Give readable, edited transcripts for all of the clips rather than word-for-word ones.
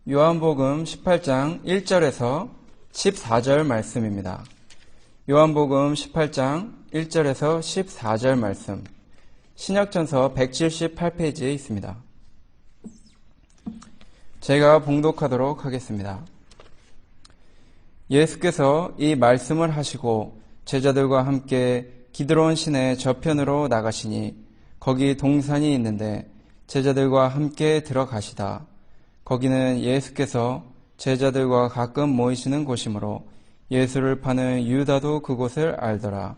요한복음 18장 1절에서 14절 말씀입니다. 요한복음 18장 1절에서 14절 말씀, 신약전서 178페이지에 있습니다. 제가 봉독하도록 하겠습니다. 예수께서 이 말씀을 하시고 제자들과 함께 기드론 시내 저편으로 나가시니 거기 동산이 있는데 제자들과 함께 들어가시다. 거기는 예수께서 제자들과 가끔 모이시는 곳이므로 예수를 파는 유다도 그곳을 알더라.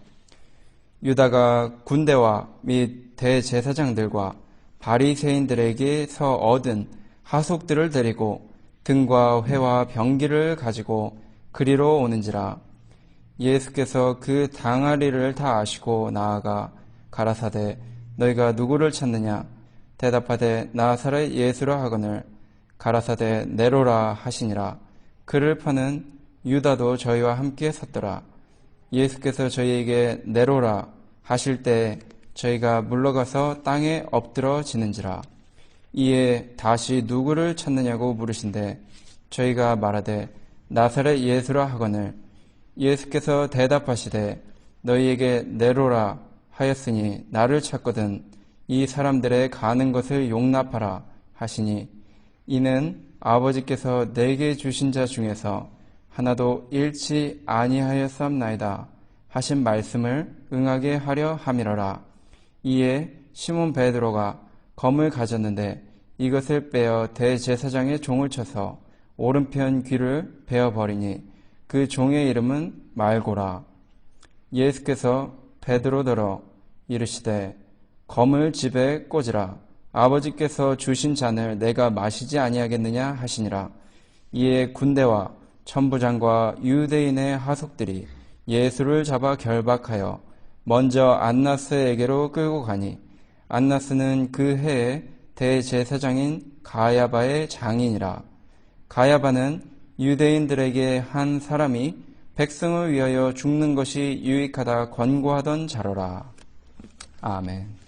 유다가 군대와 및 대제사장들과 바리새인들에게서 얻은 하속들을 데리고 등과 회와 병기를 가지고 그리로 오는지라. 예수께서 그 당아리를 다 아시고 나아가 가라사대 너희가 누구를 찾느냐? 대답하되 나사렛 예수라 하거늘 가라사대 네로라 하시니라. 그를 파는 유다도 저희와 함께 섰더라. 예수께서 저희에게 네로라 하실 때 저희가 물러가서 땅에 엎드러지는지라. 이에 다시 누구를 찾느냐고 물으신대 저희가 말하되 나사렛 예수라 하거늘 예수께서 대답하시되 너희에게 네로라 하였으니 나를 찾거든 이 사람들의 가는 것을 용납하라 하시니 이는 아버지께서 내게 주신 자 중에서 하나도 잃지 아니하였사옵나이다 하신 말씀을 응하게 하려 함이러라. 이에 시몬 베드로가 검을 가졌는데 이것을 빼어 대제사장의 종을 쳐서 오른편 귀를 베어버리니 그 종의 이름은 말고라. 예수께서 베드로더러 이르시되 검을 집에 꽂으라. 아버지께서 주신 잔을 내가 마시지 아니하겠느냐 하시니라. 이에 군대와 천부장과 유대인의 하속들이 예수를 잡아 결박하여 먼저 안나스에게로 끌고 가니 안나스는 그 해에 대제사장인 가야바의 장인이라. 가야바는 유대인들에게 한 사람이 백성을 위하여 죽는 것이 유익하다 권고하던 자로라. 아멘.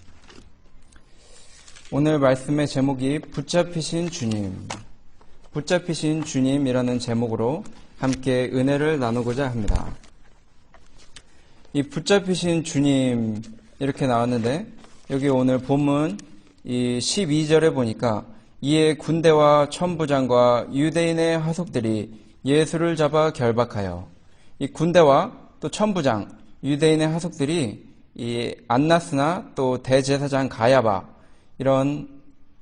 오늘 말씀의 제목이 붙잡히신 주님, 붙잡히신 주님이라는 제목으로 함께 은혜를 나누고자 합니다. 이 붙잡히신 주님 이렇게 나왔는데 여기 오늘 본문 이 12절에 보니까 이에 군대와 천부장과 유대인의 하속들이 예수를 잡아 결박하여, 이 군대와 또 천부장, 유대인의 하속들이 이 안나스나 또 대제사장 가야바 이런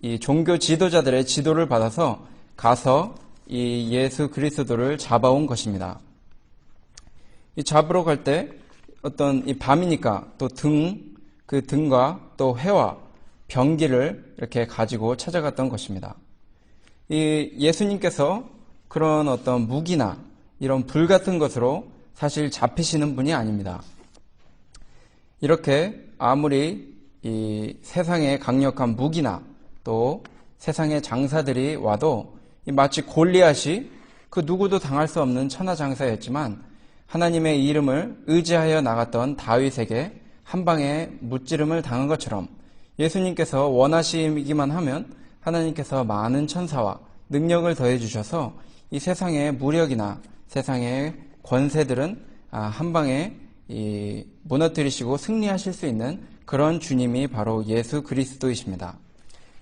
이 종교 지도자들의 지도를 받아서 가서 이 예수 그리스도를 잡아온 것입니다. 이 잡으러 갈 때 어떤 이 밤이니까 또 그 등과 또 회와 병기를 이렇게 가지고 찾아갔던 것입니다. 이 예수님께서 그런 어떤 무기나 이런 불 같은 것으로 사실 잡히시는 분이 아닙니다. 이렇게 아무리 이 세상의 강력한 무기나 또 세상의 장사들이 와도 마치 골리앗이 그 누구도 당할 수 없는 천하장사였지만 하나님의 이름을 의지하여 나갔던 다윗에게 한 방에 무찌름을 당한 것처럼 예수님께서 원하시기만 하면 하나님께서 많은 천사와 능력을 더해 주셔서 이 세상의 무력이나 세상의 권세들은 한 방에 무너뜨리시고 승리하실 수 있는 그런 주님이 바로 예수 그리스도이십니다.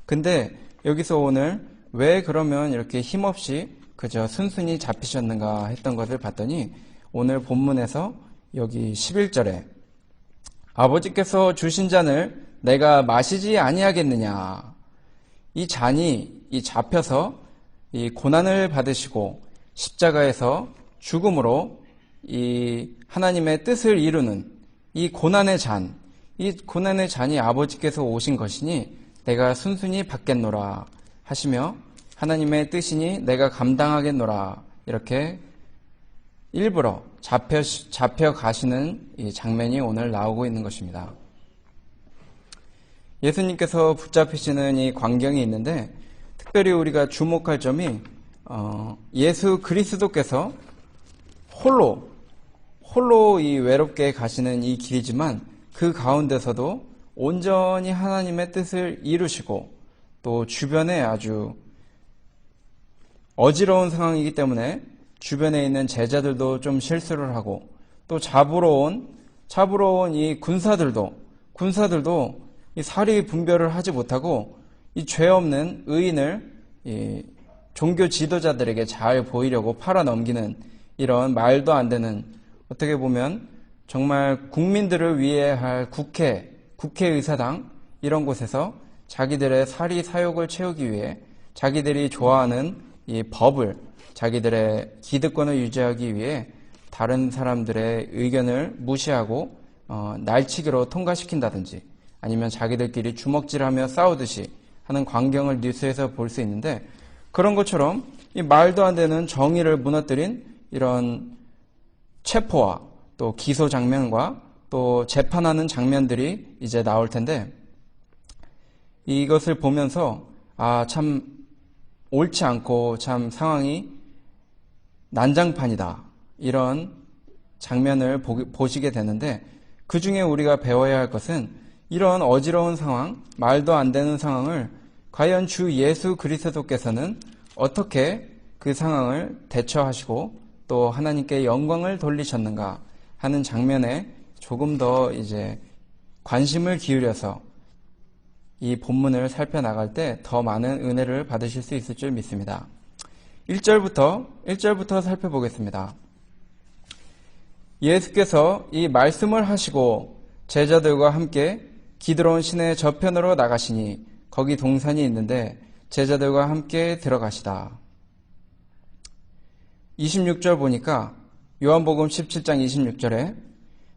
근데 여기서 오늘 왜 그러면 이렇게 힘없이 그저 순순히 잡히셨는가 했던 것을 봤더니 오늘 본문에서 여기 11절에 아버지께서 주신 잔을 내가 마시지 아니하겠느냐. 이 잔이 잡혀서 이 고난을 받으시고 십자가에서 죽음으로 이 하나님의 뜻을 이루는 이 고난의 잔, 이 고난의 잔이 아버지께서 오신 것이니 내가 순순히 받겠노라 하시며 하나님의 뜻이니 내가 감당하겠노라 이렇게 일부러 잡혀 가시는 이 장면이 오늘 나오고 있는 것입니다. 예수님께서 붙잡히시는 이 광경이 있는데 특별히 우리가 주목할 점이 예수 그리스도께서 홀로 이 외롭게 가시는 이 길이지만 그 가운데서도 온전히 하나님의 뜻을 이루시고 또 주변에 아주 어지러운 상황이기 때문에 주변에 있는 제자들도 좀 실수를 하고, 또 잡으러 온 이 군사들도 이 사리 분별을 하지 못하고 이 죄 없는 의인을 이 종교 지도자들에게 잘 보이려고 팔아넘기는 이런 말도 안 되는, 어떻게 보면 정말 국민들을 위해 할 국회의사당 이런 곳에서 자기들의 사리 사욕을 채우기 위해 자기들이 좋아하는 이 법을, 자기들의 기득권을 유지하기 위해 다른 사람들의 의견을 무시하고 날치기로 통과시킨다든지, 아니면 자기들끼리 주먹질하며 싸우듯이 하는 광경을 뉴스에서 볼 수 있는데, 그런 것처럼 이 말도 안 되는 정의를 무너뜨린 이런 체포와 또 기소 장면과 또 재판하는 장면들이 이제 나올 텐데, 이것을 보면서 참 옳지 않고 참 상황이 난장판이다, 이런 장면을 보시게 되는데, 그 중에 우리가 배워야 할 것은 이런 어지러운 상황, 말도 안 되는 상황을 과연 주 예수 그리스도께서는 어떻게 그 상황을 대처하시고 또 하나님께 영광을 돌리셨는가 하는 장면에 조금 더 이제 관심을 기울여서 이 본문을 살펴나갈 때 더 많은 은혜를 받으실 수 있을 줄 믿습니다. 1절부터 살펴보겠습니다. 예수께서 이 말씀을 하시고 제자들과 함께 기드론 시내 저편으로 나가시니 거기 동산이 있는데 제자들과 함께 들어가시다. 26절 보니까 요한복음 17장 26절에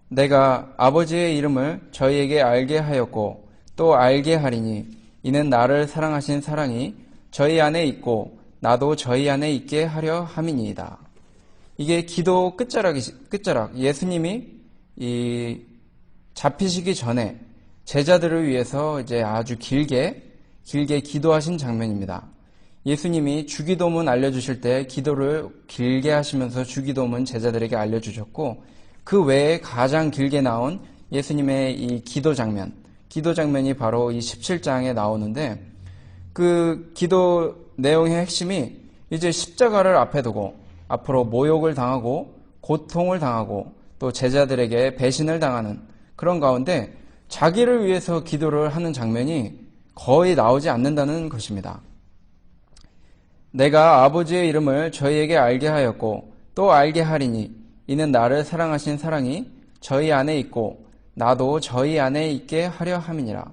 내가 아버지의 이름을 저희에게 알게 하였고 또 알게 하리니 이는 나를 사랑하신 사랑이 저희 안에 있고 나도 저희 안에 있게 하려 함이니이다. 이게 기도 끝자락, 예수님이 이 잡히시기 전에 제자들을 위해서 이제 아주 길게 기도하신 장면입니다. 예수님이 주기도문 알려주실 때 기도를 길게 하시면서 주기도문 제자들에게 알려주셨고, 그 외에 가장 길게 나온 예수님의 이 기도 장면이 바로 이 17장에 나오는데, 그 기도 내용의 핵심이 이제 십자가를 앞에 두고 앞으로 모욕을 당하고 고통을 당하고 또 제자들에게 배신을 당하는 그런 가운데 자기를 위해서 기도를 하는 장면이 거의 나오지 않는다는 것입니다. 내가 아버지의 이름을 저희에게 알게 하였고 또 알게 하리니 이는 나를 사랑하신 사랑이 저희 안에 있고 나도 저희 안에 있게 하려 함이니라.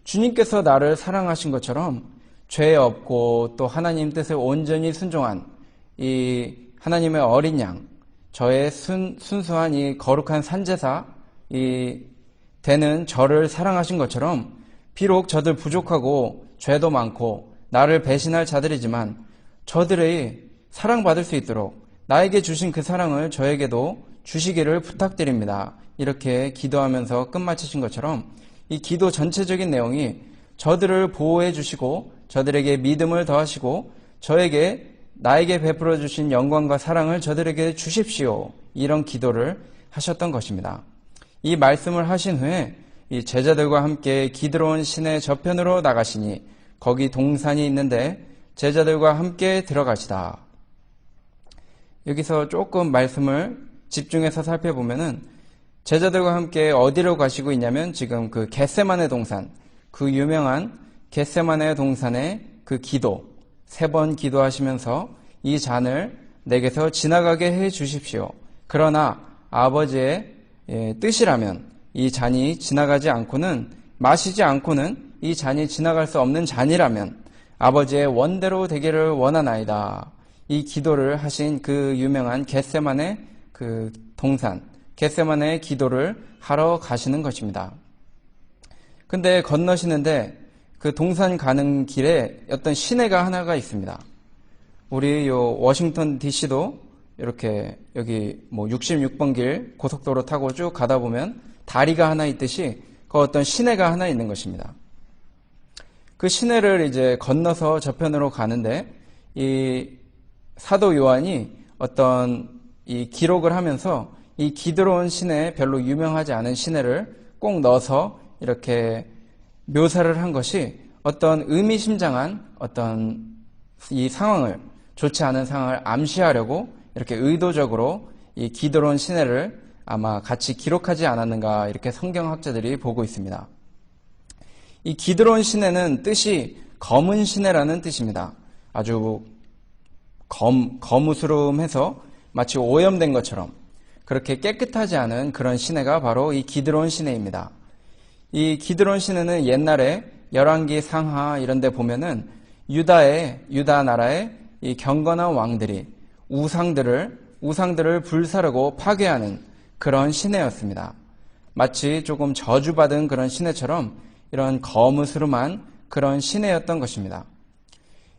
주님께서 나를 사랑하신 것처럼 죄 없고 또 하나님 뜻에 온전히 순종한 이 하나님의 어린 양, 저의 순수한 이 거룩한 산제사 이 되는 저를 사랑하신 것처럼, 비록 저들 부족하고 죄도 많고 나를 배신할 자들이지만 저들의 사랑받을 수 있도록 나에게 주신 그 사랑을 저에게도 주시기를 부탁드립니다. 이렇게 기도하면서 끝마치신 것처럼 이 기도 전체적인 내용이 저들을 보호해 주시고 저들에게 믿음을 더하시고 나에게 베풀어 주신 영광과 사랑을 저들에게 주십시오, 이런 기도를 하셨던 것입니다. 이 말씀을 하신 후에 이 제자들과 함께 기드론 시내 저편으로 나가시니 거기 동산이 있는데 제자들과 함께 들어가시다. 여기서 조금 말씀을 집중해서 살펴보면은 제자들과 함께 어디로 가시고 있냐면 지금 그 겟세마네 동산, 그 유명한 겟세마네 동산의 그 기도, 3번 기도하시면서 이 잔을 내게서 지나가게 해 주십시오. 그러나 아버지의 뜻이라면 이 잔이 지나가지 않고는, 마시지 않고는 이 잔이 지나갈 수 없는 잔이라면 아버지의 원대로 되기를 원하나이다. 이 기도를 하신 그 유명한 겟세마네 그 동산, 겟세마네의 기도를 하러 가시는 것입니다. 근데 건너시는데 그 동산 가는 길에 어떤 시내가 하나가 있습니다. 우리 요 워싱턴 DC도 이렇게 여기 뭐 66번 길 고속도로 타고 쭉 가다 보면 다리가 하나 있듯이 그 어떤 시내가 하나 있는 것입니다. 그 시내를 이제 건너서 저편으로 가는데 이 사도 요한이 어떤 이 기록을 하면서 이 기드론 시내, 별로 유명하지 않은 시내를 꼭 넣어서 이렇게 묘사를 한 것이 어떤 의미심장한 어떤 이 상황을 좋지 않은 상황을 암시하려고 이렇게 의도적으로 이 기드론 시내를 아마 같이 기록하지 않았는가 이렇게 성경학자들이 보고 있습니다. 이 기드론 시내는 뜻이 검은 시내라는 뜻입니다. 아주 거무스름해서 마치 오염된 것처럼 그렇게 깨끗하지 않은 그런 시내가 바로 이 기드론 시내입니다. 이 기드론 시내는 옛날에 열왕기 상하 이런 데 보면은 유다 나라의 이 경건한 왕들이 우상들을 불사르고 파괴하는 그런 시내였습니다. 마치 조금 저주받은 그런 시내처럼 이런 거무스름한 그런 시내였던 것입니다.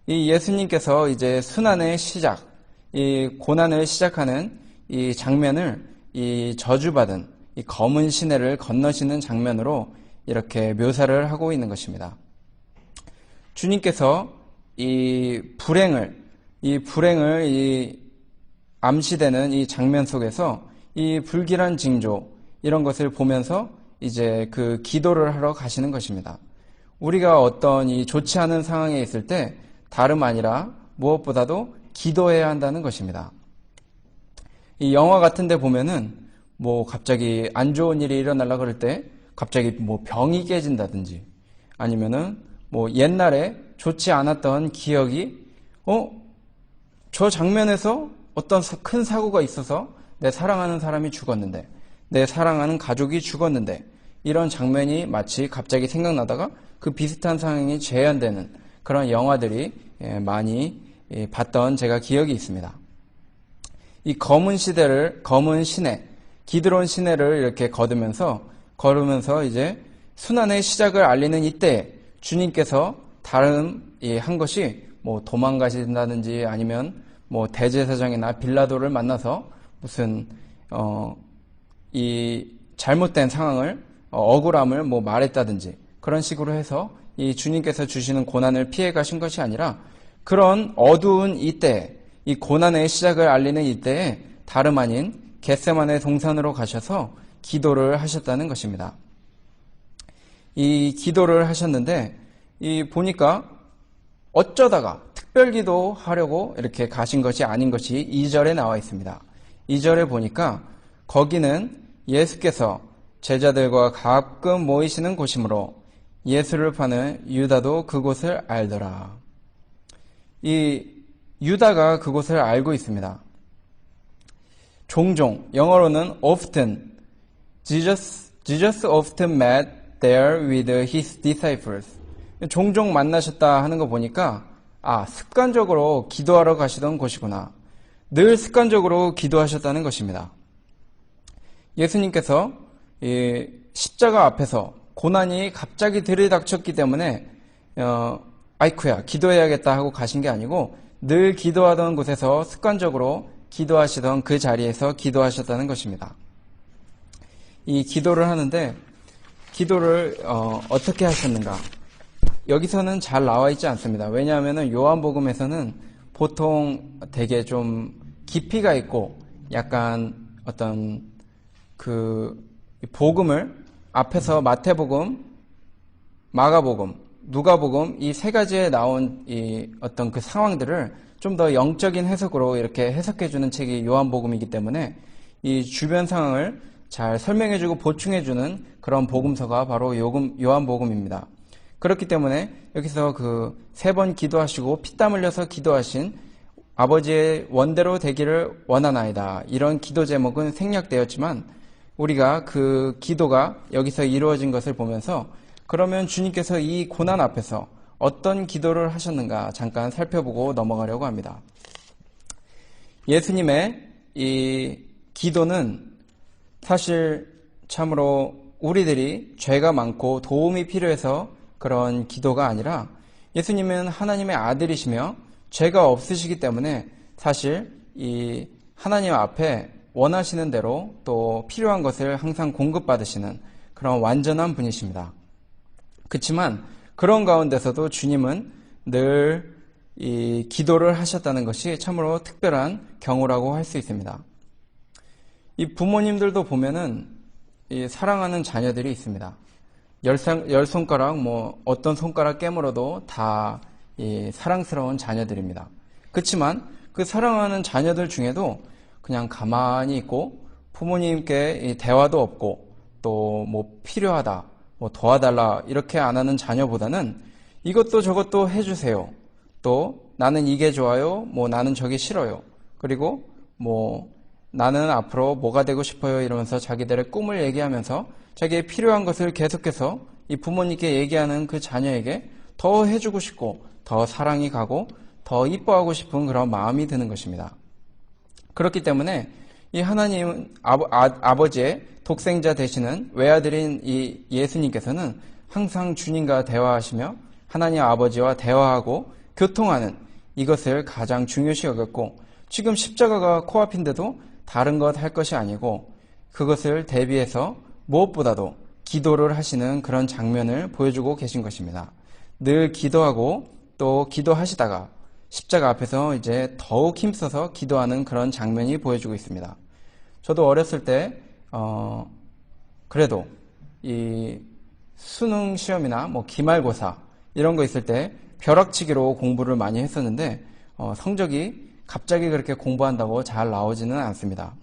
이 예수님께서 이제 순환의 시작, 이 고난을 시작하는 이 장면을 이 저주받은 이 검은 시내를 건너시는 장면으로 이렇게 묘사를 하고 있는 것입니다. 주님께서 이 불행을 암시되는 이 장면 속에서 이 불길한 징조 이런 것을 보면서 이제 그 기도를 하러 가시는 것입니다. 우리가 어떤 이 좋지 않은 상황에 있을 때 다름 아니라 무엇보다도 기도해야 한다는 것입니다. 이 영화 같은 데 보면은 뭐 갑자기 안 좋은 일이 일어나려고 그럴 때 갑자기 뭐 병이 깨진다든지 아니면은 뭐 옛날에 좋지 않았던 기억이 저 장면에서 어떤 큰 사고가 있어서 내 사랑하는 사람이 죽었는데 내 사랑하는 가족이 죽었는데 이런 장면이 마치 갑자기 생각나다가 그 비슷한 상황이 재현되는 그런 영화들이 많이 봤던 제가 기억이 있습니다. 이 검은 시내, 기드론 시내를 이렇게 걸으면서 이제 순환의 시작을 알리는 이때 주님께서 한 것이 뭐 도망가신다든지 아니면 뭐 대제사장이나 빌라도를 만나서 무슨 이 잘못된 상황을 억울함을 뭐 말했다든지 그런 식으로 해서 이 주님께서 주시는 고난을 피해 가신 것이 아니라 그런 어두운 이때, 이 고난의 시작을 알리는 이때에 다름 아닌 겟세마네 동산으로 가셔서 기도를 하셨다는 것입니다. 이 기도를 하셨는데 보니까 어쩌다가 특별 기도하려고 이렇게 가신 것이 아닌 것이 2절에 나와 있습니다. 2절에 보니까 거기는 예수께서 제자들과 가끔 모이시는 곳이므로 예수를 파는 유다도 그곳을 알더라. 이 유다가 그곳을 알고 있습니다. 종종, 영어로는 often, Jesus often met there with his disciples. 종종 만나셨다 하는 거 보니까 습관적으로 기도하러 가시던 곳이구나. 늘 습관적으로 기도하셨다는 것입니다. 예수님께서 이 십자가 앞에서 고난이 갑자기 들이닥쳤기 때문에 아이쿠야 기도해야겠다 하고 가신 게 아니고 늘 기도하던 곳에서 습관적으로 기도하시던 그 자리에서 기도하셨다는 것입니다. 이 기도를 하는데 기도를 어떻게 하셨는가? 여기서는 잘 나와 있지 않습니다. 왜냐하면 요한복음에서는 보통 되게 좀 깊이가 있고 약간 어떤 그 복음을 앞에서 마태복음, 마가복음, 누가복음 이 세 가지에 나온 이 어떤 그 상황들을 좀 더 영적인 해석으로 이렇게 해석해주는 책이 요한복음이기 때문에 이 주변 상황을 잘 설명해주고 보충해주는 그런 복음서가 바로 요한복음입니다. 그렇기 때문에 여기서 그 3번 기도하시고 피땀 흘려서 기도하신 아버지의 원대로 되기를 원하나이다. 이런 기도 제목은 생략되었지만 우리가 그 기도가 여기서 이루어진 것을 보면서 그러면 주님께서 이 고난 앞에서 어떤 기도를 하셨는가 잠깐 살펴보고 넘어가려고 합니다. 예수님의 이 기도는 사실 참으로 우리들이 죄가 많고 도움이 필요해서 그런 기도가 아니라 예수님은 하나님의 아들이시며 죄가 없으시기 때문에 사실 이 하나님 앞에 원하시는 대로 또 필요한 것을 항상 공급받으시는 그런 완전한 분이십니다. 그렇지만 그런 가운데서도 주님은 늘 이 기도를 하셨다는 것이 참으로 특별한 경우라고 할 수 있습니다. 이 부모님들도 보면은 이 사랑하는 자녀들이 있습니다. 열 손가락, 어떤 손가락 깨물어도 다 이 사랑스러운 자녀들입니다. 그렇지만 그 사랑하는 자녀들 중에도 그냥 가만히 있고 부모님께 대화도 없고 또 뭐 필요하다, 뭐 도와달라 이렇게 안 하는 자녀보다는 이것도 저것도 해주세요. 또 나는 이게 좋아요. 뭐 나는 저게 싫어요. 그리고 뭐 나는 앞으로 뭐가 되고 싶어요 이러면서 자기들의 꿈을 얘기하면서 자기의 필요한 것을 계속해서 이 부모님께 얘기하는 그 자녀에게 더 해주고 싶고 더 사랑이 가고 더 이뻐하고 싶은 그런 마음이 드는 것입니다. 그렇기 때문에 이 하나님 아버지의 독생자 되시는 외아들인 이 예수님께서는 항상 주님과 대화하시며 하나님 아버지와 대화하고 교통하는 이것을 가장 중요시 여겼고, 지금 십자가가 코앞인데도 다른 것 할 것이 아니고 그것을 대비해서 무엇보다도 기도를 하시는 그런 장면을 보여주고 계신 것입니다. 늘 기도하고 또 기도하시다가 십자가 앞에서 이제 더욱 힘써서 기도하는 그런 장면이 보여주고 있습니다. 저도 어렸을 때 그래도 이 수능 시험이나 뭐 기말고사 이런 거 있을 때 벼락치기로 공부를 많이 했었는데 성적이 갑자기 그렇게 공부한다고 잘 나오지는 않습니다.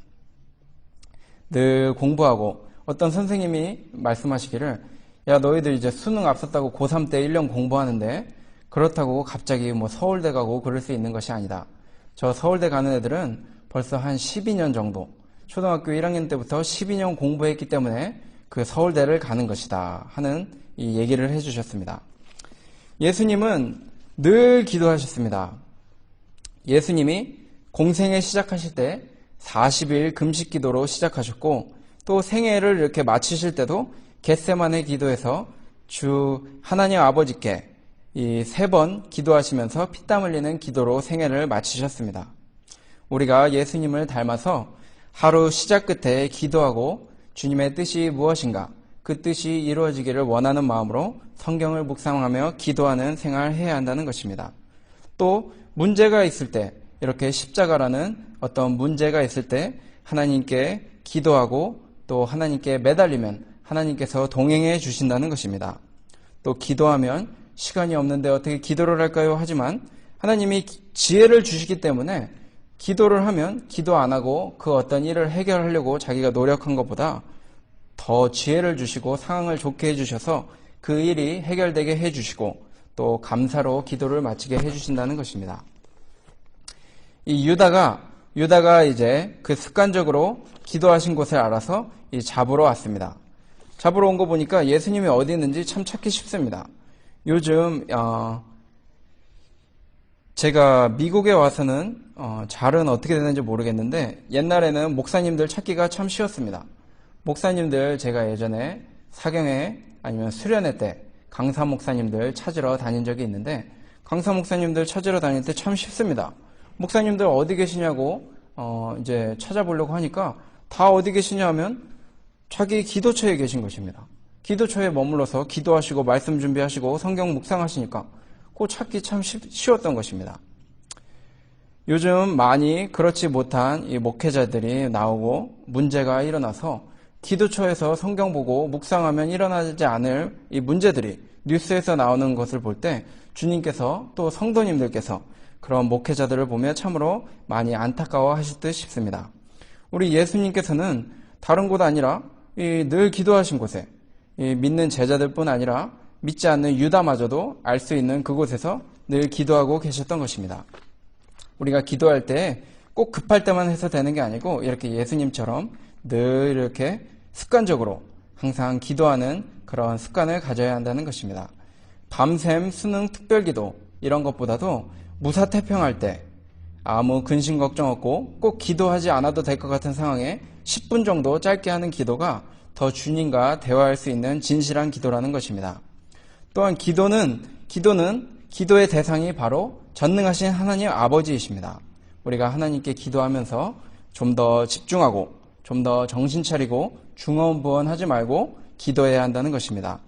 늘 공부하고 어떤 선생님이 말씀하시기를, 야 너희들 이제 수능 앞섰다고 고3 때 1년 공부하는데 그렇다고 갑자기 뭐 서울대 가고 그럴 수 있는 것이 아니다. 저 서울대 가는 애들은 벌써 한 12년 정도, 초등학교 1학년 때부터 12년 공부했기 때문에 그 서울대를 가는 것이다 하는 이 얘기를 해주셨습니다. 예수님은 늘 기도하셨습니다. 예수님이 공생애 시작하실 때 40일 금식 기도로 시작하셨고, 또 생애를 이렇게 마치실 때도 겟세마네 기도에서 주 하나님 아버지께 이 3번 기도하시면서 피땀 흘리는 기도로 생애를 마치셨습니다. 우리가 예수님을 닮아서 하루 시작 끝에 기도하고 주님의 뜻이 무엇인가 그 뜻이 이루어지기를 원하는 마음으로 성경을 묵상하며 기도하는 생활을 해야 한다는 것입니다. 또 문제가 있을 때, 이렇게 십자가라는 어떤 문제가 있을 때 하나님께 기도하고 또 하나님께 매달리면 하나님께서 동행해 주신다는 것입니다. 또 기도하면 시간이 없는데 어떻게 기도를 할까요? 하지만 하나님이 지혜를 주시기 때문에 기도를 하면 기도 안 하고 그 어떤 일을 해결하려고 자기가 노력한 것보다 더 지혜를 주시고 상황을 좋게 해주셔서 그 일이 해결되게 해주시고 또 감사로 기도를 마치게 해주신다는 것입니다. 이 유다가 이제 그 습관적으로 기도하신 곳을 알아서 이 잡으러 왔습니다. 잡으러 온 거 보니까 예수님이 어디 있는지 참 찾기 쉽습니다. 요즘 제가 미국에 와서는 잘은 어떻게 되는지 모르겠는데 옛날에는 목사님들 찾기가 참 쉬웠습니다. 목사님들 제가 예전에 사경회 아니면 수련회 때 강사 목사님들 찾으러 다닌 적이 있는데, 강사 목사님들 찾으러 다닐 때 참 쉽습니다. 목사님들 어디 계시냐고 이제 찾아보려고 하니까 다 어디 계시냐 하면 자기 기도처에 계신 것입니다. 기도처에 머물러서 기도하시고 말씀 준비하시고 성경 묵상하시니까 그거 찾기 참 쉬웠던 것입니다. 요즘 많이 그렇지 못한 이 목회자들이 나오고 문제가 일어나서 기도처에서 성경 보고 묵상하면 일어나지 않을 이 문제들이 뉴스에서 나오는 것을 볼 때 주님께서 또 성도님들께서 그런 목회자들을 보며 참으로 많이 안타까워하실 듯 싶습니다. 우리 예수님께서는 다른 곳 아니라 늘 기도하신 곳에 믿는 제자들뿐 아니라 믿지 않는 유다마저도 알 수 있는 그곳에서 늘 기도하고 계셨던 것입니다. 우리가 기도할 때 꼭 급할 때만 해서 되는 게 아니고 이렇게 예수님처럼 늘 이렇게 습관적으로 항상 기도하는 그런 습관을 가져야 한다는 것입니다. 밤샘 수능 특별기도 이런 것보다도 무사태평할 때 아무 근심 걱정 없고 꼭 기도하지 않아도 될 것 같은 상황에 10분 정도 짧게 하는 기도가 더 주님과 대화할 수 있는 진실한 기도라는 것입니다. 또한 기도는 기도의 대상이 바로 전능하신 하나님 아버지이십니다. 우리가 하나님께 기도하면서 좀 더 집중하고 좀 더 정신 차리고 중언부언하지 말고 기도해야 한다는 것입니다.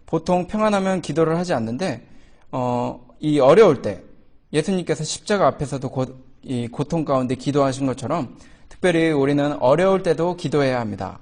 보통 평안하면 기도를 하지 않는데 이 어려울 때 예수님께서 십자가 앞에서도 이 고통 가운데 기도하신 것처럼 특별히 우리는 어려울 때도 기도해야 합니다.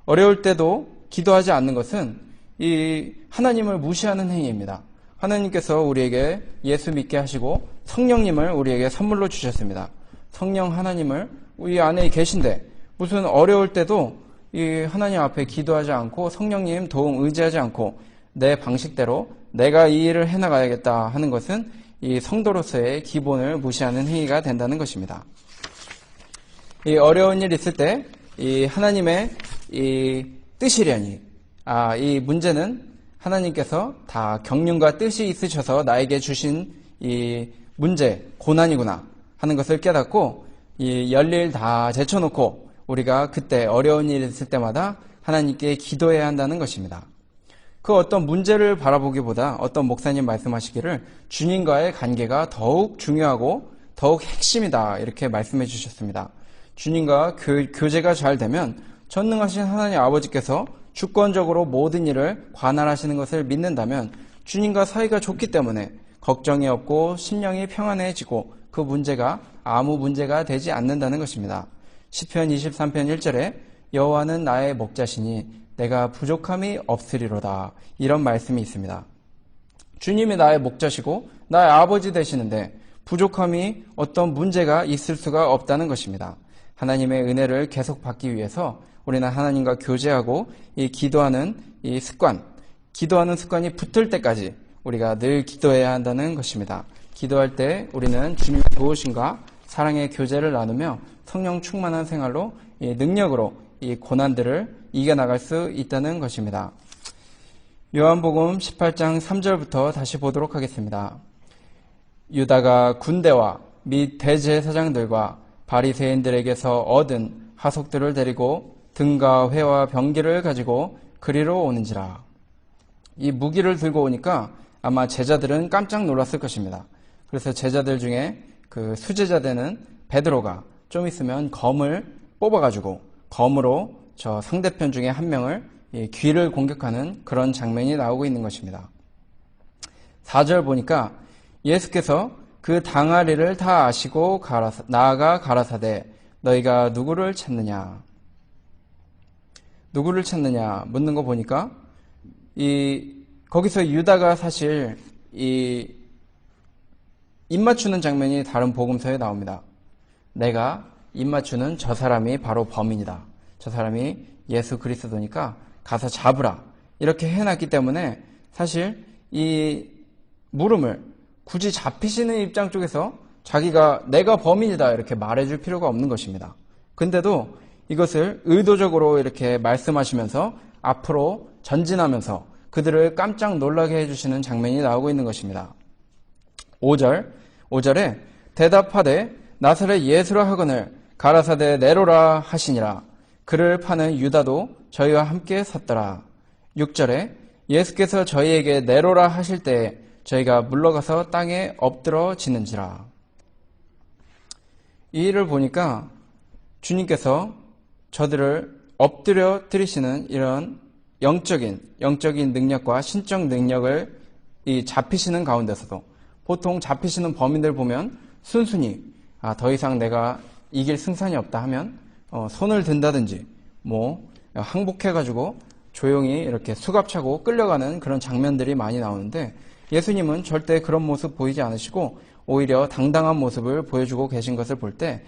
어려울 때도 기도하지 않는 것은 이 하나님을 무시하는 행위입니다. 하나님께서 우리에게 예수 믿게 하시고 성령님을 우리에게 선물로 주셨습니다. 성령 하나님을 우리 안에 계신데 무슨 어려울 때도 이 하나님 앞에 기도하지 않고 성령님 도움 의지하지 않고 내 방식대로 내가 이 일을 해나가야겠다 하는 것은 이 성도로서의 기본을 무시하는 행위가 된다는 것입니다. 이 어려운 일 있을 때 이 하나님의 이 뜻이려니 이 문제는 하나님께서 다 경륜과 뜻이 있으셔서 나에게 주신 이 문제, 고난이구나 하는 것을 깨닫고 이 열일 다 제쳐놓고 우리가 그때 어려운 일이 있을 때마다 하나님께 기도해야 한다는 것입니다. 그 어떤 문제를 바라보기보다 어떤 목사님 말씀하시기를 주님과의 관계가 더욱 중요하고 더욱 핵심이다 이렇게 말씀해 주셨습니다. 주님과 교제가 잘 되면 전능하신 하나님 아버지께서 주권적으로 모든 일을 관할하시는 것을 믿는다면 주님과 사이가 좋기 때문에 걱정이 없고 심령이 평안해지고 그 문제가 아무 문제가 되지 않는다는 것입니다. 시편 23편 1절에 여호와는 나의 목자시니 내가 부족함이 없으리로다 이런 말씀이 있습니다. 주님이 나의 목자시고 나의 아버지 되시는데 부족함이 어떤 문제가 있을 수가 없다는 것입니다. 하나님의 은혜를 계속 받기 위해서 우리는 하나님과 교제하고 이 기도하는 이 습관, 기도하는 습관이 붙을 때까지 우리가 늘 기도해야 한다는 것입니다. 기도할 때 우리는 주님의 도우심과 사랑의 교제를 나누며 성령 충만한 생활로 이 능력으로 이 고난들을 이겨나갈 수 있다는 것입니다. 요한복음 18장 3절부터 다시 보도록 하겠습니다. 유다가 군대와 및 대제사장들과 바리새인들에게서 얻은 하속들을 데리고 등과 회와 병기를 가지고 그리로 오는지라. 이 무기를 들고 오니까 아마 제자들은 깜짝 놀랐을 것입니다. 그래서 제자들 중에 그 수제자 되는 베드로가 좀 있으면 검을 뽑아가지고 검으로 저 상대편 중에 한 명을 귀를 공격하는 그런 장면이 나오고 있는 것입니다. 4절 보니까 예수께서 그 당아리를 다 아시고 나아가 가라사대 너희가 누구를 찾느냐? 누구를 찾느냐 묻는 거 보니까 거기서 유다가 사실 입 맞추는 장면이 다른 복음서에 나옵니다. 내가 입 맞추는 저 사람이 바로 범인이다. 저 사람이 예수 그리스도니까 가서 잡으라. 이렇게 해놨기 때문에 사실 이 물음을 굳이 잡히시는 입장 쪽에서 자기가 내가 범인이다 이렇게 말해줄 필요가 없는 것입니다. 근데도 이것을 의도적으로 이렇게 말씀하시면서 앞으로 전진하면서 그들을 깜짝 놀라게 해주시는 장면이 나오고 있는 것입니다. 5절에 대답하되 나사렛 예수라 하거늘 가라사대 내로라 하시니라. 그를 파는 유다도 저희와 함께 섰더라. 6절에 예수께서 저희에게 내로라 하실 때에 저희가 물러가서 땅에 엎드러지는지라. 이 일을 보니까 주님께서 저들을 엎드려 드리시는 이런 영적인 능력과 신적 능력을 잡히시는 가운데서도 보통 잡히시는 범인들 보면 순순히 더 이상 내가 이길 승산이 없다 하면 손을 든다든지 항복해가지고 조용히 이렇게 수갑차고 끌려가는 그런 장면들이 많이 나오는데 예수님은 절대 그런 모습 보이지 않으시고 오히려 당당한 모습을 보여주고 계신 것을 볼 때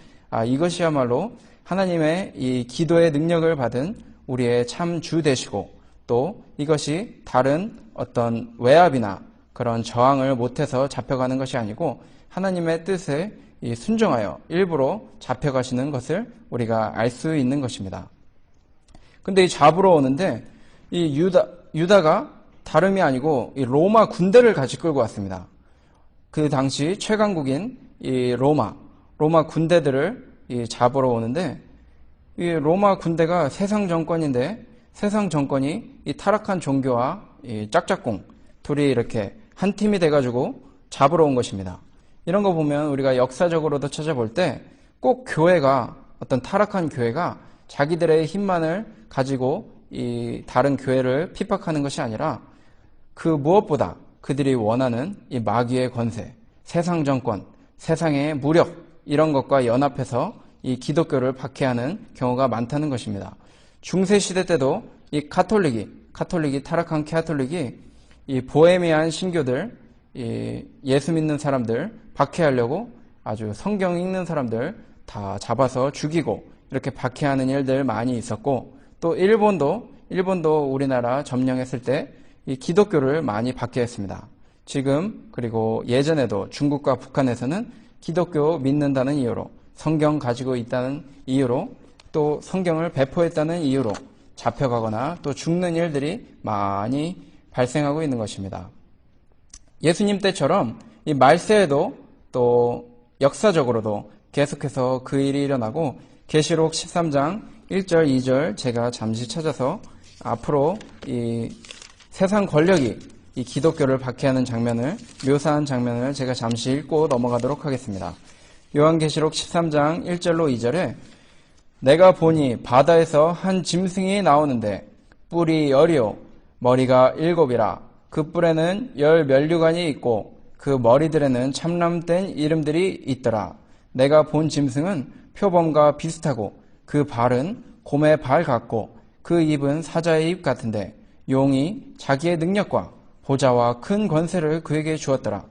이것이야말로 하나님의 이 기도의 능력을 받은 우리의 참 주 되시고 또 이것이 다른 어떤 외압이나 그런 저항을 못해서 잡혀가는 것이 아니고 하나님의 뜻에 순종하여 일부러 잡혀가시는 것을 우리가 알 수 있는 것입니다. 근데 이 잡으러 오는데 이 유다가 다름이 아니고 이 로마 군대를 같이 끌고 왔습니다. 그 당시 최강국인 이 로마 군대들을 잡으러 오는데 이 로마 군대가 세상 정권인데 세상 정권이 이 타락한 종교와 이 짝짝꿍 둘이 이렇게 한 팀이 돼가지고 잡으러 온 것입니다. 이런 거 보면 우리가 역사적으로도 찾아볼 때 꼭 교회가 어떤 타락한 교회가 자기들의 힘만을 가지고 이 다른 교회를 핍박하는 것이 아니라 그 무엇보다 그들이 원하는 이 마귀의 권세, 세상 정권, 세상의 무력 이런 것과 연합해서 이 기독교를 박해하는 경우가 많다는 것입니다. 중세 시대 때도 이 카톨릭이 타락한 카톨릭이 이 보헤미안 신교들, 이 예수 믿는 사람들 박해하려고 아주 성경 읽는 사람들 다 잡아서 죽이고 이렇게 박해하는 일들 많이 있었고, 또 일본도 우리나라 점령했을 때 이 기독교를 많이 박해했습니다. 지금 그리고 예전에도 중국과 북한에서는 기독교 믿는다는 이유로, 성경 가지고 있다는 이유로, 또 성경을 배포했다는 이유로 잡혀가거나 또 죽는 일들이 많이 발생하고 있는 것입니다. 예수님 때처럼 이 말세에도 또 역사적으로도 계속해서 그 일이 일어나고, 계시록 13장 1절 2절 제가 잠시 찾아서 앞으로 이 세상 권력이 이 기독교를 박해하는 장면을, 묘사한 장면을 제가 잠시 읽고 넘어가도록 하겠습니다. 요한계시록 13장 1절로 2절에 내가 보니 바다에서 한 짐승이 나오는데 뿔이 10이요 머리가 7이라. 그 뿔에는 10 면류관이 있고 그 머리들에는 참람된 이름들이 있더라. 내가 본 짐승은 표범과 비슷하고 그 발은 곰의 발 같고 그 입은 사자의 입 같은데 용이 자기의 능력과 보좌와 큰 권세를 그에게 주었더라.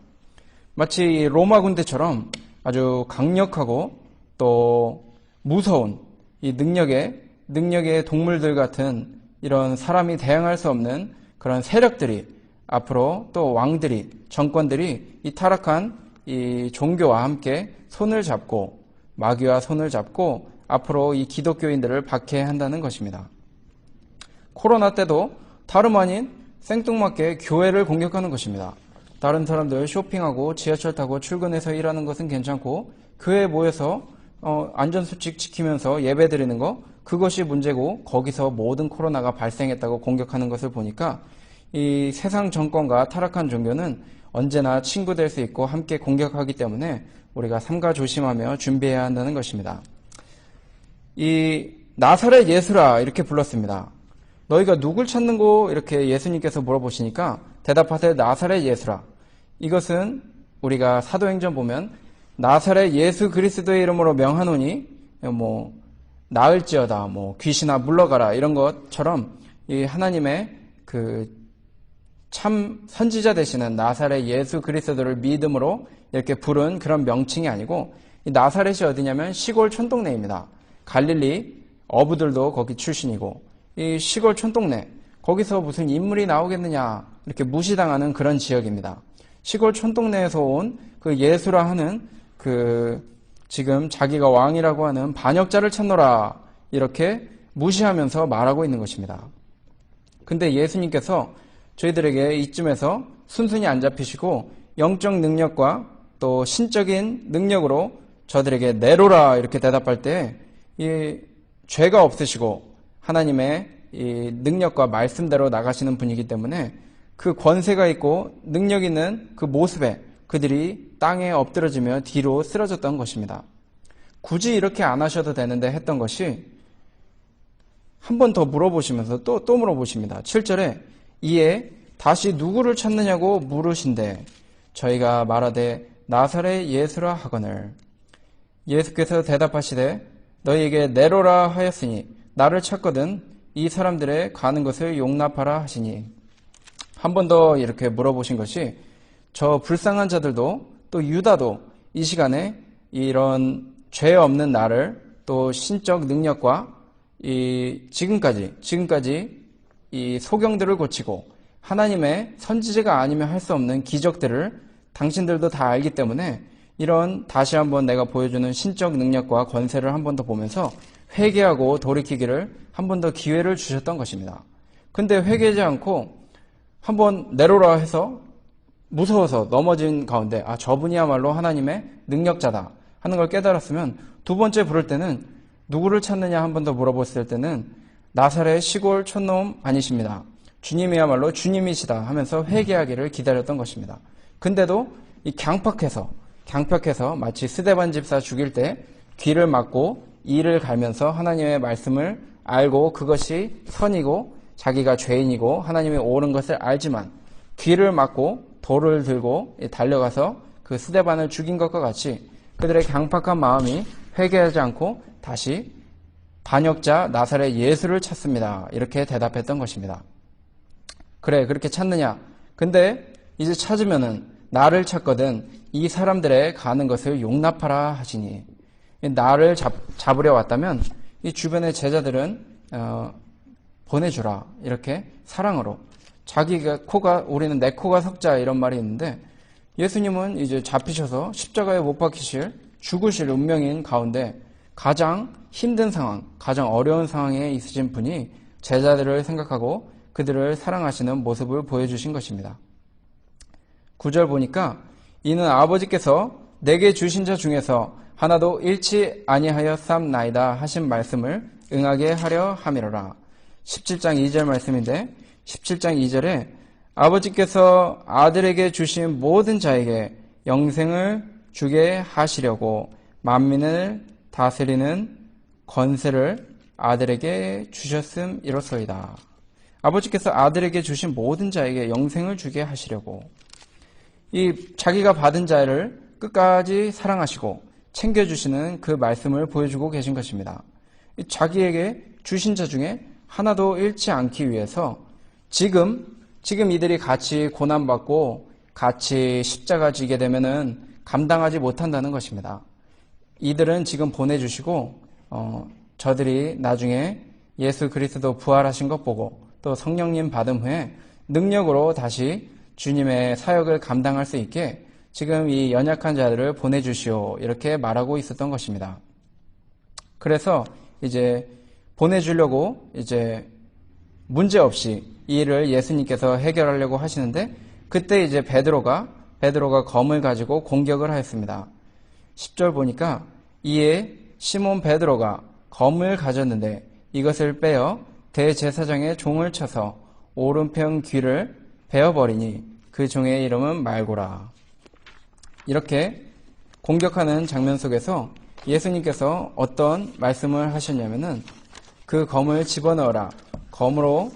마치 로마 군대처럼 아주 강력하고 또 무서운 이 능력의 동물들 같은 이런 사람이 대항할 수 없는 그런 세력들이 앞으로, 또 왕들이, 정권들이 이 타락한 이 종교와 함께 손을 잡고, 마귀와 손을 잡고 앞으로 이 기독교인들을 박해한다는 것입니다. 코로나 때도 다름 아닌 생뚱맞게 교회를 공격하는 것입니다. 다른 사람들 쇼핑하고 지하철 타고 출근해서 일하는 것은 괜찮고, 교회에 모여서 안전수칙 지키면서 예배 드리는 거, 그것이 문제고, 거기서 모든 코로나가 발생했다고 공격하는 것을 보니까 이 세상 정권과 타락한 종교는 언제나 친구 될 수 있고 함께 공격하기 때문에 우리가 삼가 조심하며 준비해야 한다는 것입니다. 이 나사렛 예수라 이렇게 불렀습니다. 너희가 누굴 찾는고? 이렇게 예수님께서 물어보시니까 대답하되 나사렛 예수라. 이것은 우리가 사도행전 보면 나사렛 예수 그리스도의 이름으로 명하노니 나을지어다, 귀신아 물러가라, 이런 것처럼 이 하나님의 그 참 선지자 되시는 나사렛 예수 그리스도를 믿음으로 이렇게 부른 그런 명칭이 아니고, 이 나사렛이 어디냐면 시골 촌동네입니다. 갈릴리 어부들도 거기 출신이고, 이 시골 촌동네, 거기서 무슨 인물이 나오겠느냐 이렇게 무시당하는 그런 지역입니다. 시골 촌동네에서 온 그 예수라 하는 그 지금 자기가 왕이라고 하는 반역자를 찾노라, 이렇게 무시하면서 말하고 있는 것입니다. 근데 예수님께서 저희들에게 이쯤에서 순순히 안 잡히시고 영적 능력과 또 신적인 능력으로 저들에게 내로라 이렇게 대답할 때, 이 죄가 없으시고 하나님의 이 능력과 말씀대로 나가시는 분이기 때문에 그 권세가 있고 능력 있는 그 모습에 그들이 땅에 엎드러지며 뒤로 쓰러졌던 것입니다. 굳이 이렇게 안 하셔도 되는데 했던 것이, 한 번 더 물어보시면서 또 물어보십니다. 7절에 이에 다시 누구를 찾느냐고 물으신대 저희가 말하되 나사렛 예수라 하거늘. 예수께서 대답하시되 너희에게 내로라 하였으니 나를 찾거든 이 사람들의 가는 것을 용납하라 하시니. 한 번 더 이렇게 물어보신 것이, 저 불쌍한 자들도 또 유다도 이 시간에 이런 죄 없는 나를, 또 신적 능력과 이 지금까지 이 소경들을 고치고 하나님의 선지자가 아니면 할 수 없는 기적들을 당신들도 다 알기 때문에 이런 다시 한번 내가 보여주는 신적 능력과 권세를 한 번 더 보면서 회개하고 돌이키기를 한 번 더 기회를 주셨던 것입니다. 근데 회개하지 않고 한번 내로라 해서 무서워서 넘어진 가운데, 저분이야말로 하나님의 능력자다 하는 걸 깨달았으면 두 번째 부를 때는 누구를 찾느냐 한 번 더 물어봤을 때는 나사렛 시골 촌놈 아니십니다. 주님이야말로 주님이시다 하면서 회개하기를 기다렸던 것입니다. 근데도 이 강팍해서 마치 스데반 집사 죽일 때 귀를 막고 이를 갈면서 하나님의 말씀을 알고 그것이 선이고 자기가 죄인이고 하나님이 옳은 것을 알지만 귀를 막고 돌을 들고 달려가서 그 스데반을 죽인 것과 같이 그들의 강팍한 마음이 회개하지 않고 다시 반역자 나사렛 예수를 찾습니다. 이렇게 대답했던 것입니다. 그래, 그렇게 찾느냐? 근데 이제 찾으면은 나를 찾거든 이 사람들의 가는 것을 용납하라 하시니, 나를 잡으려 왔다면 이 주변의 제자들은 보내주라, 이렇게 사랑으로. 자기가 우리는 내 코가 석자, 이런 말이 있는데, 예수님은 이제 잡히셔서 십자가에 못 박히실, 죽으실 운명인 가운데 가장 힘든 상황, 가장 어려운 상황에 있으신 분이 제자들을 생각하고 그들을 사랑하시는 모습을 보여주신 것입니다. 9절 보니까 이는 아버지께서 내게 주신 자 중에서 하나도 잃지 아니하였삼나이다 하신 말씀을 응하게 하려 함이로라. 17장 2절 말씀인데, 17장 2절에 아버지께서 아들에게 주신 모든 자에게 영생을 주게 하시려고 만민을 다스리는 권세를 아들에게 주셨음이로소이다. 아버지께서 아들에게 주신 모든 자에게 영생을 주게 하시려고, 이 자기가 받은 자를 끝까지 사랑하시고 챙겨주시는 그 말씀을 보여주고 계신 것입니다. 자기에게 주신 자 중에 하나도 잃지 않기 위해서 지금 이들이 같이 고난받고 같이 십자가 지게 되면은 감당하지 못한다는 것입니다. 이들은 지금 보내주시고 저들이 나중에 예수 그리스도 부활하신 것 보고 또 성령님 받은 후에 능력으로 다시 주님의 사역을 감당할 수 있게 지금 이 연약한 자들을 보내주시오, 이렇게 말하고 있었던 것입니다. 그래서 이제 보내주려고 이제 문제없이 이 일을 예수님께서 해결하려고 하시는데, 그때 이제 베드로가 검을 가지고 공격을 하였습니다. 10절 보니까 이에 시몬 베드로가 검을 가졌는데 이것을 빼어 대제사장의 종을 쳐서 오른편 귀를 베어버리니 그 종의 이름은 말고라. 이렇게 공격하는 장면 속에서 예수님께서 어떤 말씀을 하셨냐면은, 그 검을 집어넣어라. 검으로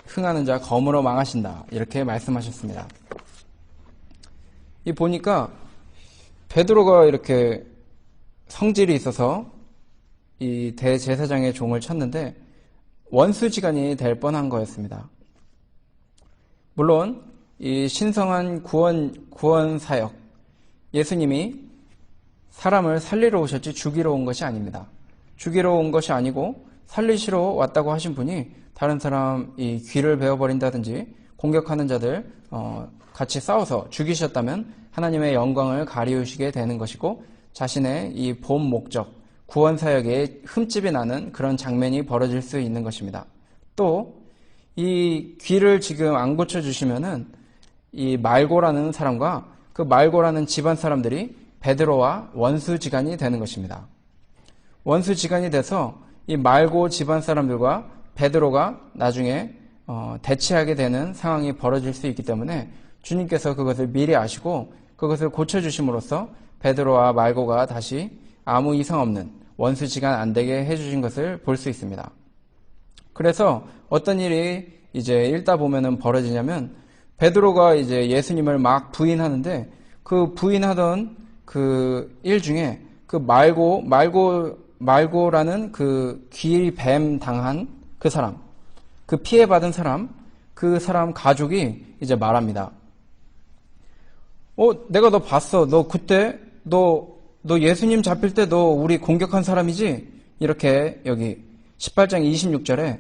흥하는 자 검으로 망하신다, 이렇게 말씀하셨습니다. 이 보니까 베드로가 이렇게 성질이 있어서 이 대제사장의 종을 쳤는데 원수지간이 될 뻔한 거였습니다. 물론 이 신성한 구원 사역, 예수님이 사람을 살리러 오셨지 죽이러 온 것이 아닙니다. 죽이러 온 것이 아니고 살리시러 왔다고 하신 분이 다른 사람 이 귀를 베어버린다든지 공격하는 자들 같이 싸워서 죽이셨다면 하나님의 영광을 가리우시게 되는 것이고, 자신의 이 본 목적, 구원 사역에 흠집이 나는 그런 장면이 벌어질 수 있는 것입니다. 또 이 귀를 지금 안 고쳐주시면은 이 말고라는 사람과 그 말고라는 집안 사람들이 베드로와 원수지간이 되는 것입니다. 원수지간이 돼서 이 말고 집안 사람들과 베드로가 나중에 대치하게 되는 상황이 벌어질 수 있기 때문에 주님께서 그것을 미리 아시고 그것을 고쳐주심으로써 베드로와 말고가 다시 아무 이상 없는 원수지간 안 되게 해주신 것을 볼 수 있습니다. 그래서 어떤 일이 이제 읽다 보면은 벌어지냐면, 베드로가 이제 예수님을 막 부인하는데 그 부인하던 그 일 중에 그 말고라는 그 귀뱀 당한 그 사람, 그 피해받은 사람, 그 사람 가족이 이제 말합니다. 내가 너 봤어. 너 그때 너 예수님 잡힐 때 너 우리 공격한 사람이지? 이렇게 여기 18장 26절에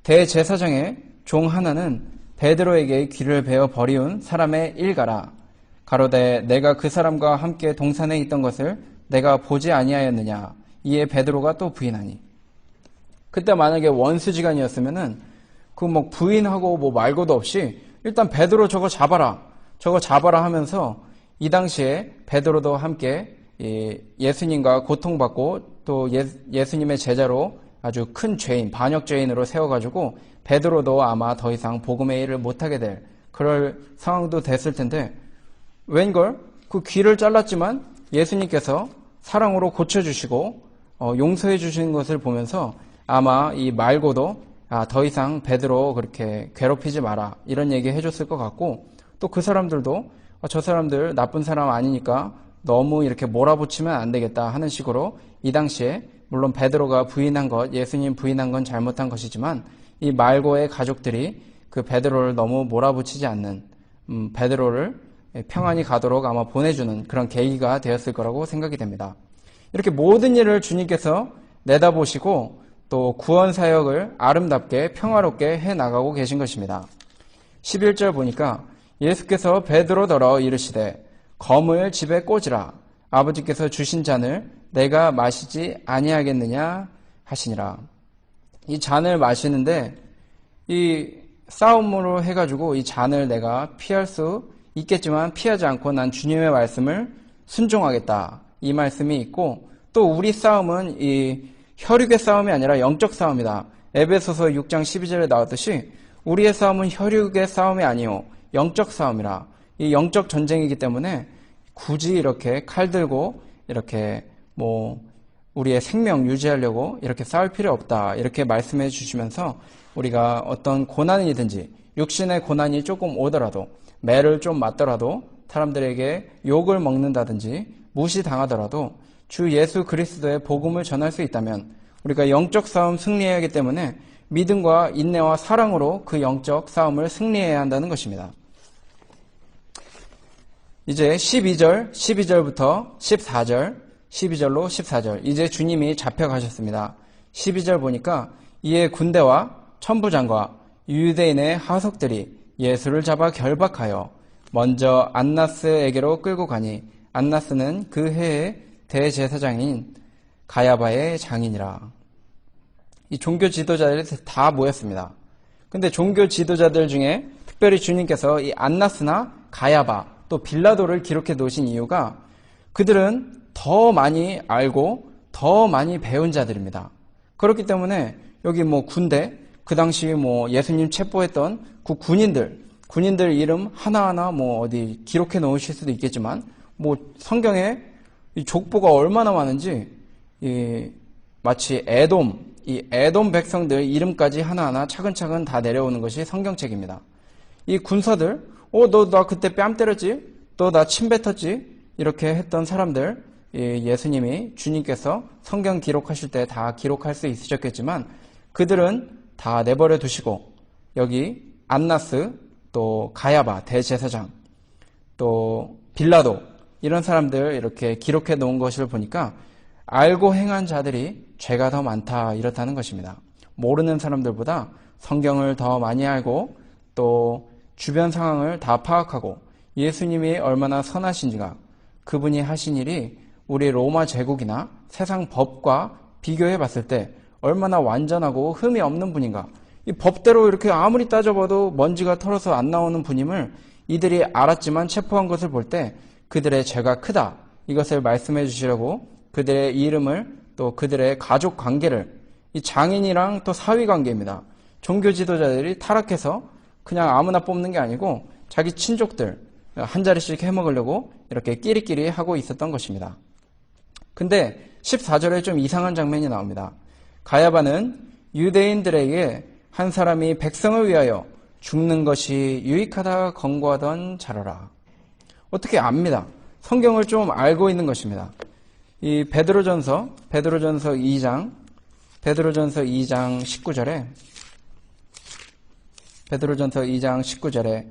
대제사장의 종 하나는 베드로에게 귀를 베어 버리운 사람의 일가라. 가로되 내가 그 사람과 함께 동산에 있던 것을 내가 보지 아니하였느냐. 이에 베드로가 또 부인하니. 그때 만약에 원수지간이었으면은 그 뭐 부인하고 뭐 말고도 없이 일단 베드로 저거 잡아라 하면서 이 당시에 베드로도 함께 예수님과 고통받고 또 예수님의 제자로 아주 큰 죄인, 반역 죄인으로 세워가지고 베드로도 아마 더 이상 복음의 일을 못하게 될 그럴 상황도 됐을 텐데, 웬걸 그 귀를 잘랐지만 예수님께서 사랑으로 고쳐주시고 용서해 주시는 것을 보면서 아마 이 말고도 더 이상 베드로 그렇게 괴롭히지 마라, 이런 얘기 해줬을 것 같고, 또 그 사람들도 저 사람들 나쁜 사람 아니니까 너무 이렇게 몰아붙이면 안 되겠다 하는 식으로 이 당시에 물론 베드로가 부인한 것, 예수님 부인한 건 잘못한 것이지만 이 말고의 가족들이 그 베드로를 너무 몰아붙이지 않는 베드로를 평안히 가도록 아마 보내주는 그런 계기가 되었을 거라고 생각이 됩니다. 이렇게 모든 일을 주님께서 내다보시고 또 구원 사역을 아름답게 평화롭게 해나가고 계신 것입니다. 11절 보니까 예수께서 베드로더러 이르시되 검을 집에 꽂으라. 아버지께서 주신 잔을 내가 마시지 아니하겠느냐 하시니라. 이 잔을 마시는데 이 싸움으로 해가지고 이 잔을 내가 피할 수 있겠지만 피하지 않고 난 주님의 말씀을 순종하겠다. 이 말씀이 있고 또 우리 싸움은 이 혈육의 싸움이 아니라 영적 싸움이다. 에베소서 6장 12절에 나왔듯이 우리의 싸움은 혈육의 싸움이 아니요 영적 싸움이라. 이 영적 전쟁이기 때문에 굳이 이렇게 칼 들고 이렇게 우리의 생명 유지하려고 이렇게 싸울 필요 없다. 이렇게 말씀해 주시면서 우리가 어떤 고난이든지 육신의 고난이 조금 오더라도 매를 좀 맞더라도 사람들에게 욕을 먹는다든지 무시당하더라도 주 예수 그리스도의 복음을 전할 수 있다면 우리가 영적 싸움 승리해야 하기 때문에 믿음과 인내와 사랑으로 그 영적 싸움을 승리해야 한다는 것입니다. 이제 12절부터 14절, 12절로 14절 이제 주님이 잡혀가셨습니다. 12절 보니까 이에 군대와 천부장과 유대인의 하석들이 예수를 잡아 결박하여 먼저 안나스에게로 끌고 가니 안나스는 그 해의 대제사장인 가야바의 장인이라. 이 종교 지도자들이 다 모였습니다. 근데 종교 지도자들 중에 특별히 주님께서 이 안나스나 가야바 또 빌라도를 기록해 놓으신 이유가 그들은 더 많이 알고 더 많이 배운 자들입니다. 그렇기 때문에 여기 군대 그 당시 예수님 체포했던 그 군인들 이름 하나하나 어디 기록해 놓으실 수도 있겠지만 성경에 이 족보가 얼마나 많은지 마치 이 에돔 백성들 이름까지 하나하나 차근차근 다 내려오는 것이 성경책입니다. 이 군사들 너 나 그때 뺨 때렸지? 너 나 침 뱉었지? 이렇게 했던 사람들 예수님이 주님께서 성경 기록하실 때 다 기록할 수 있으셨겠지만 그들은 다 내버려 두시고 여기 안나스 또 가야바 대제사장 또 빌라도 이런 사람들 이렇게 기록해 놓은 것을 보니까 알고 행한 자들이 죄가 더 많다 이렇다는 것입니다. 모르는 사람들보다 성경을 더 많이 알고 또 주변 상황을 다 파악하고 예수님이 얼마나 선하신지가 그분이 하신 일이 우리 로마 제국이나 세상 법과 비교해 봤을 때 얼마나 완전하고 흠이 없는 분인가. 이 법대로 이렇게 아무리 따져봐도 먼지가 털어서 안 나오는 분임을 이들이 알았지만 체포한 것을 볼 때 그들의 죄가 크다. 이것을 말씀해 주시려고 그들의 이름을 또 그들의 가족 관계를 이 장인이랑 또 사위 관계입니다. 종교 지도자들이 타락해서 그냥 아무나 뽑는 게 아니고 자기 친족들 한 자리씩 해먹으려고 이렇게 끼리끼리 하고 있었던 것입니다. 근데 14절에 좀 이상한 장면이 나옵니다. 가야바는 유대인들에게 한 사람이 백성을 위하여 죽는 것이 유익하다 권고하던 자라라. 어떻게 압니다. 성경을 좀 알고 있는 것입니다. 이 베드로전서 2장 19절에 베드로전서 2장 19절에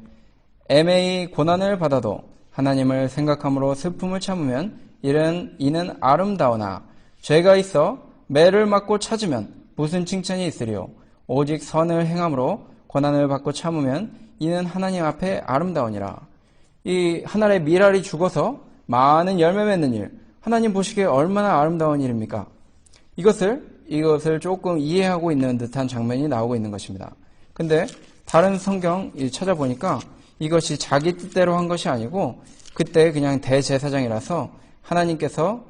애매히 고난을 받아도 하나님을 생각함으로 슬픔을 참으면 이는 아름다우나 죄가 있어 매를 맞고 찾으면 무슨 칭찬이 있으리요. 오직 선을 행함으로 고난을 받고 참으면 이는 하나님 앞에 아름다우니라. 이 하늘의 밀알이 죽어서 많은 열매 맺는 일, 하나님 보시기에 얼마나 아름다운 일입니까? 이것을 조금 이해하고 있는 듯한 장면이 나오고 있는 것입니다. 근데 다른 성경 찾아보니까 이것이 자기 뜻대로 한 것이 아니고 그때 그냥 대제사장이라서 하나님께서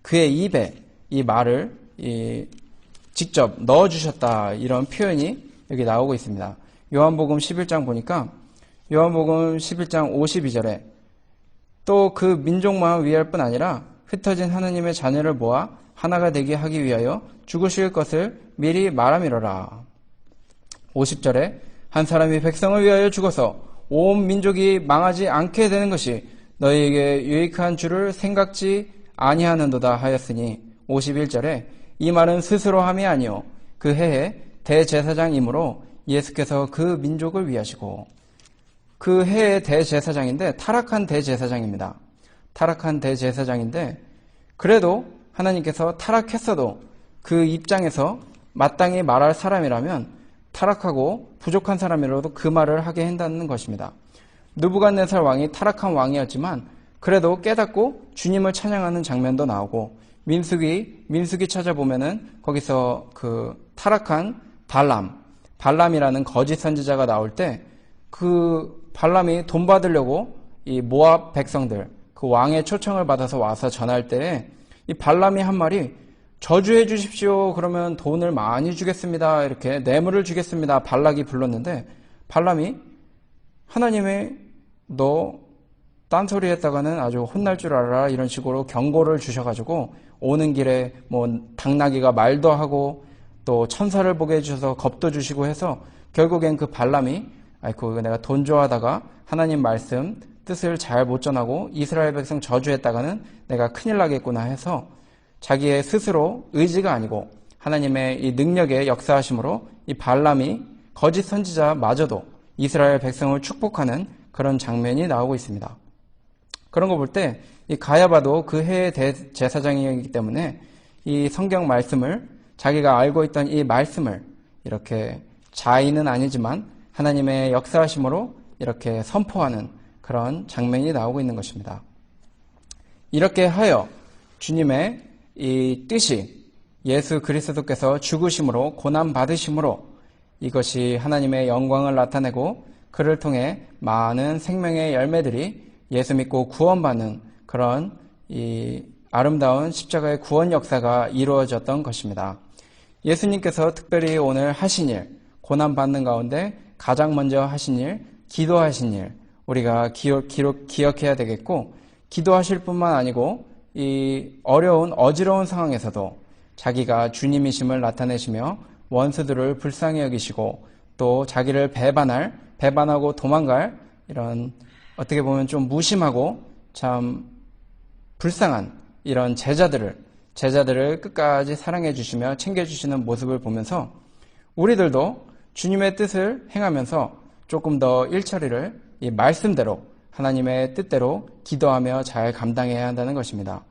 그의 입에 이 말을 직접 넣어주셨다 이런 표현이 여기 나오고 있습니다. 요한복음 11장 보니까 요한복음 11장 52절에 또 그 민족만 위할 뿐 아니라 흩어진 하나님의 자녀를 모아 하나가 되게 하기 위하여 죽으실 것을 미리 말함이로라. 50절에 한 사람이 백성을 위하여 죽어서 온 민족이 망하지 않게 되는 것이 너희에게 유익한 줄을 생각지 아니하는도다 하였으니 51절에 이 말은 스스로 함이 아니요 그 해에 대제사장이므로 예수께서 그 민족을 위하시고 그 해의 대제사장인데 타락한 대제사장입니다. 타락한 대제사장인데 그래도 하나님께서 타락했어도 그 입장에서 마땅히 말할 사람이라면 타락하고 부족한 사람이라도 그 말을 하게 한다는 것입니다. 느부갓네살 왕이 타락한 왕이었지만 그래도 깨닫고 주님을 찬양하는 장면도 나오고 민수기 찾아보면은 거기서 그 타락한 발람이라는 거짓 선지자가 나올 때 그 발람이 돈 받으려고 이 모압 백성들 그 왕의 초청을 받아서 와서 전할 때에 이 발람이 한 말이 저주해 주십시오. 그러면 돈을 많이 주겠습니다. 이렇게 뇌물을 주겠습니다. 발락이 불렀는데 발람이 하나님의 너 딴소리 했다가는 아주 혼날 줄 알아 이런 식으로 경고를 주셔가지고 오는 길에 뭐 당나귀가 말도 하고 또 천사를 보게 해주셔서 겁도 주시고 해서 결국엔 그 발람이 아이고 내가 돈 좋아하다가 하나님 말씀 뜻을 잘 못 전하고 이스라엘 백성 저주했다가는 내가 큰일 나겠구나 해서 자기의 스스로 의지가 아니고 하나님의 이 능력의 역사하심으로 이 발람이 거짓 선지자마저도 이스라엘 백성을 축복하는 그런 장면이 나오고 있습니다. 그런 거 볼 때 이 가야바도 그 해의 대제사장이기 때문에 이 성경 말씀을 자기가 알고 있던 이 말씀을 이렇게 자의는 아니지만 하나님의 역사하심으로 이렇게 선포하는 그런 장면이 나오고 있는 것입니다. 이렇게 하여 주님의 이 뜻이 예수 그리스도께서 죽으심으로 고난 받으심으로 이것이 하나님의 영광을 나타내고 그를 통해 많은 생명의 열매들이 예수 믿고 구원받는 그런 이 아름다운 십자가의 구원 역사가 이루어졌던 것입니다. 예수님께서 특별히 오늘 하신 일, 고난 받는 가운데 가장 먼저 하신 일, 기도하신 일, 우리가 기억해야 되겠고, 기도하실 뿐만 아니고 이 어려운 어지러운 상황에서도 자기가 주님이심을 나타내시며 원수들을 불쌍히 여기시고 또 자기를 배반하고 도망갈 이런 어떻게 보면 좀 무심하고 참 불쌍한 이런 제자들을 끝까지 사랑해 주시며 챙겨 주시는 모습을 보면서 우리들도 주님의 뜻을 행하면서 조금 더 일처리를 이 말씀대로 하나님의 뜻대로 기도하며 잘 감당해야 한다는 것입니다.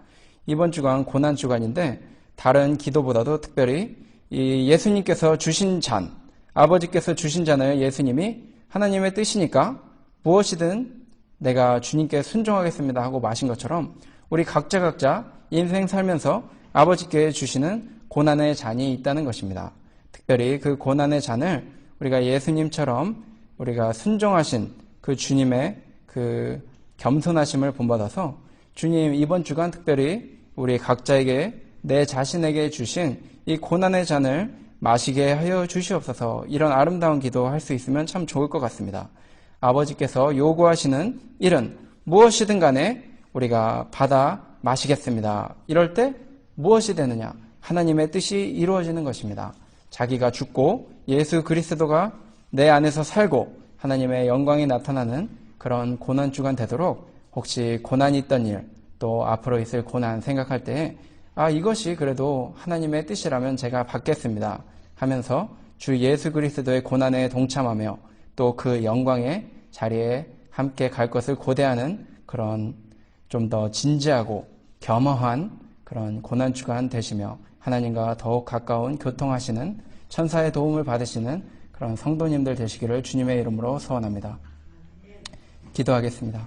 이번 주간 고난 주간인데 다른 기도보다도 특별히 이 예수님께서 주신 잔, 아버지께서 주신 잔을 예수님이 하나님의 뜻이니까 무엇이든 내가 주님께 순종하겠습니다 하고 마신 것처럼 우리 각자 인생 살면서 아버지께 주시는 고난의 잔이 있다는 것입니다. 특별히 그 고난의 잔을 우리가 예수님처럼 우리가 순종하신 그 주님의 그 겸손하심을 본받아서 주님 이번 주간 특별히 우리 각자에게 내 자신에게 주신 이 고난의 잔을 마시게 하여 주시옵소서. 이런 아름다운 기도 할 수 있으면 참 좋을 것 같습니다. 아버지께서 요구하시는 일은 무엇이든 간에 우리가 받아 마시겠습니다. 이럴 때 무엇이 되느냐? 하나님의 뜻이 이루어지는 것입니다. 자기가 죽고 예수 그리스도가 내 안에서 살고 하나님의 영광이 나타나는 그런 고난주간 되도록 혹시 고난이 있던 일, 또 앞으로 있을 고난 생각할 때에 이것이 그래도 하나님의 뜻이라면 제가 받겠습니다 하면서 주 예수 그리스도의 고난에 동참하며 또 그 영광의 자리에 함께 갈 것을 고대하는 그런 좀 더 진지하고 겸허한 그런 고난주간 되시며 하나님과 더욱 가까운 교통하시는 천사의 도움을 받으시는 그런 성도님들 되시기를 주님의 이름으로 소원합니다. 기도하겠습니다.